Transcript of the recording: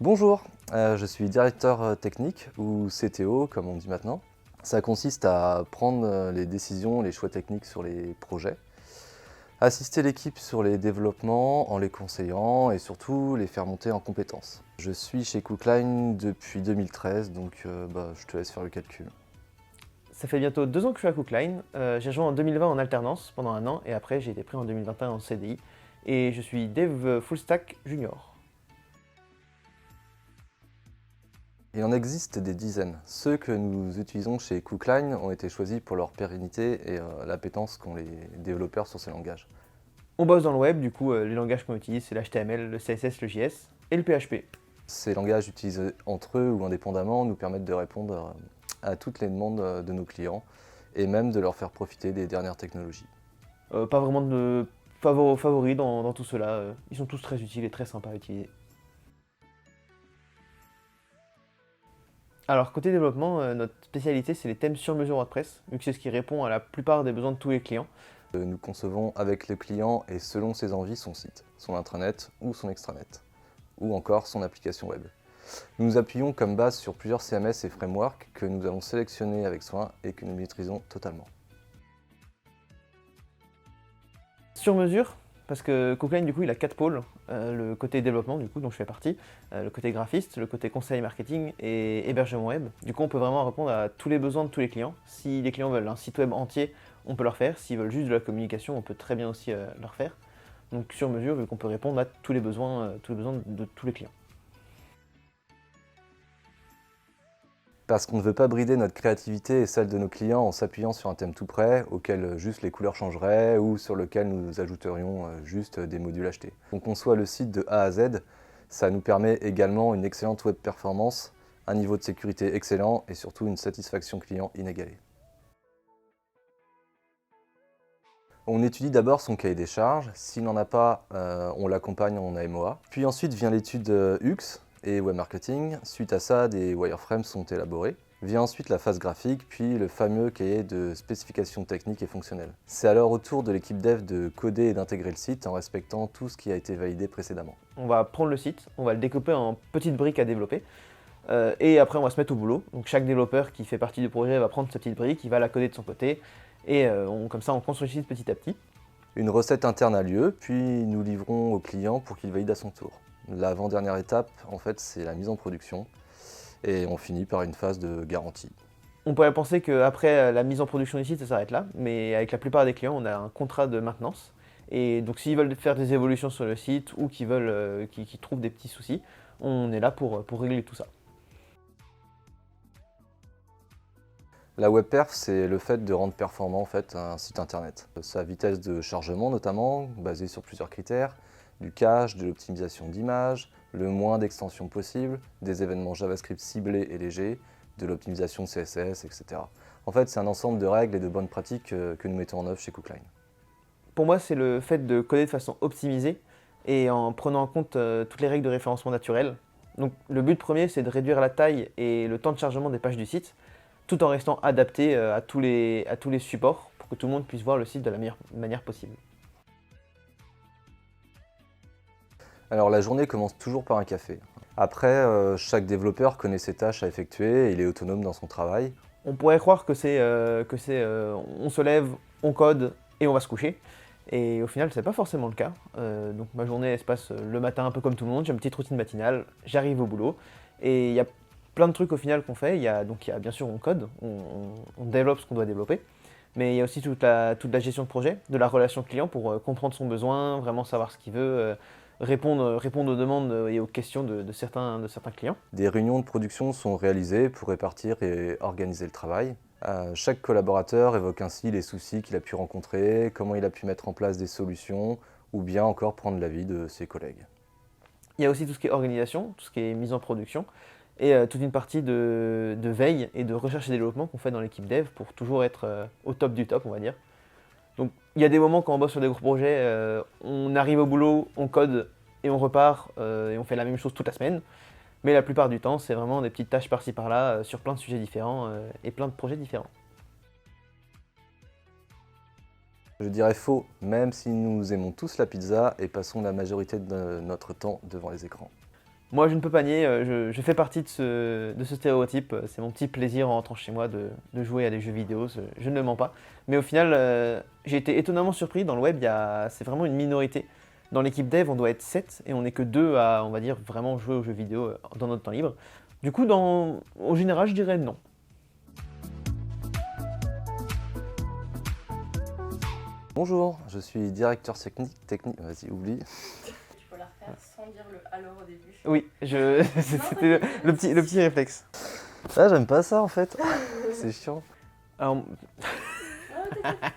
Bonjour, je suis directeur technique ou CTO comme on dit maintenant. Ça consiste à prendre les décisions, les choix techniques sur les projets, assister l'équipe sur les développements en les conseillant et surtout les faire monter en compétences. Je suis chez Cookline depuis 2013 donc je te laisse faire le calcul. Ça fait bientôt 2 ans que je suis à Cookline. J'ai rejoint en 2020 en alternance pendant un an et après j'ai été pris en 2021 en CDI. Et je suis dev full stack junior. Il en existe des dizaines. Ceux que nous utilisons chez Cookline ont été choisis pour leur pérennité et l'appétence qu'ont les développeurs sur ces langages. On bosse dans le web, du coup les langages qu'on utilise c'est l'HTML, le CSS, le JS et le PHP. Ces langages utilisés entre eux ou indépendamment nous permettent de répondre à toutes les demandes de nos clients et même de leur faire profiter des dernières technologies. Pas vraiment de favoris dans tout cela. Ils sont tous très utiles et très sympas à utiliser. Alors côté développement, notre spécialité c'est les thèmes sur mesure WordPress, vu que c'est ce qui répond à la plupart des besoins de tous les clients. Nous concevons avec le client et selon ses envies son site, son intranet ou son extranet, ou encore son application web. Nous nous appuyons comme base sur plusieurs CMS et frameworks que nous allons sélectionner avec soin et que nous maîtrisons totalement. Sur mesure, parce que Cookline du coup il a 4 pôles, le côté développement du coup dont je fais partie, le côté graphiste, le côté conseil marketing et hébergement web. Du coup on peut vraiment répondre à tous les besoins de tous les clients. Si les clients veulent un site web entier, on peut leur faire. S'ils veulent juste de la communication, on peut très bien aussi leur faire. Donc sur mesure, vu qu'on peut répondre à tous les besoins de tous les clients. Parce qu'on ne veut pas brider notre créativité et celle de nos clients en s'appuyant sur un thème tout prêt, auquel juste les couleurs changeraient ou sur lequel nous ajouterions juste des modules achetés. On conçoit le site de A à Z, ça nous permet également une excellente web performance, un niveau de sécurité excellent et surtout une satisfaction client inégalée. On étudie d'abord son cahier des charges, s'il n'en a pas, on l'accompagne en AMOA. Puis ensuite vient l'étude UX et web marketing. Suite à ça, des wireframes sont élaborés. Vient ensuite la phase graphique, puis le fameux cahier de spécifications techniques et fonctionnelles. C'est alors au tour de l'équipe dev de coder et d'intégrer le site en respectant tout ce qui a été validé précédemment. On va prendre le site, on va le découper en petites briques à développer. Et après on va se mettre au boulot. Donc chaque développeur qui fait partie du projet va prendre sa petite brique, il va la coder de son côté. Et comme ça on construit le site petit à petit. Une recette interne a lieu, puis nous livrons au client pour qu'il valide à son tour. L'avant-dernière étape, en fait, c'est la mise en production et on finit par une phase de garantie. On pourrait penser qu'après la mise en production du site, ça s'arrête là, mais avec la plupart des clients, on a un contrat de maintenance. Et donc s'ils veulent faire des évolutions sur le site ou qu'ils trouvent des petits soucis, on est là pour régler tout ça. La web perf, c'est le fait de rendre performant en fait, un site internet. Sa vitesse de chargement notamment, basée sur plusieurs critères, du cache, de l'optimisation d'images, le moins d'extensions possible, des événements JavaScript ciblés et légers, de l'optimisation de CSS, etc. En fait, c'est un ensemble de règles et de bonnes pratiques que nous mettons en œuvre chez Cookline. Pour moi, c'est le fait de coder de façon optimisée et en prenant en compte toutes les règles de référencement naturel. Donc le but premier, c'est de réduire la taille et le temps de chargement des pages du site, tout en restant adapté à tous les supports pour que tout le monde puisse voir le site de la meilleure manière possible. Alors la journée commence toujours par un café. Après, chaque développeur connaît ses tâches à effectuer et il est autonome dans son travail. On pourrait croire que on se lève, on code et on va se coucher. Et au final, c'est pas forcément le cas. Donc ma journée elle se passe le matin un peu comme tout le monde, j'ai une petite routine matinale, j'arrive au boulot et il y a plein de trucs au final qu'on fait. Il y a bien sûr on code, on développe ce qu'on doit développer, mais il y a aussi toute la gestion de projet, de la relation client pour comprendre son besoin, vraiment savoir ce qu'il veut, répondre aux demandes et aux questions de certains clients. Des réunions de production sont réalisées pour répartir et organiser le travail. Chaque collaborateur évoque ainsi les soucis qu'il a pu rencontrer, comment il a pu mettre en place des solutions, ou bien encore prendre l'avis de ses collègues. Il y a aussi tout ce qui est organisation, tout ce qui est mise en production, et toute une partie de veille et de recherche et développement qu'on fait dans l'équipe dev pour toujours être au top du top, on va dire. Donc il y a des moments quand on bosse sur des gros projets, on arrive au boulot, on code et on repart et on fait la même chose toute la semaine. Mais la plupart du temps, c'est vraiment des petites tâches par-ci par-là sur plein de sujets différents et plein de projets différents. Je dirais faux, même si nous aimons tous la pizza et passons la majorité de notre temps devant les écrans. Moi, je ne peux pas nier, je fais partie de ce stéréotype. C'est mon petit plaisir en rentrant chez moi de jouer à des jeux vidéo, je ne le mens pas. Mais au final, j'ai été étonnamment surpris. Dans le web, c'est vraiment une minorité. Dans l'équipe dev, on doit être 7 et on n'est que 2 à, on va dire, vraiment jouer aux jeux vidéo dans notre temps libre. Du coup, au général, je dirais non. Bonjour, je suis directeur technique. Vas-y, oublie. Tu peux la refaire sans dire le alors au début. Oui, c'était le petit réflexe. Ah, j'aime pas ça en fait. C'est chiant. Alors, Ah, t'inquiète.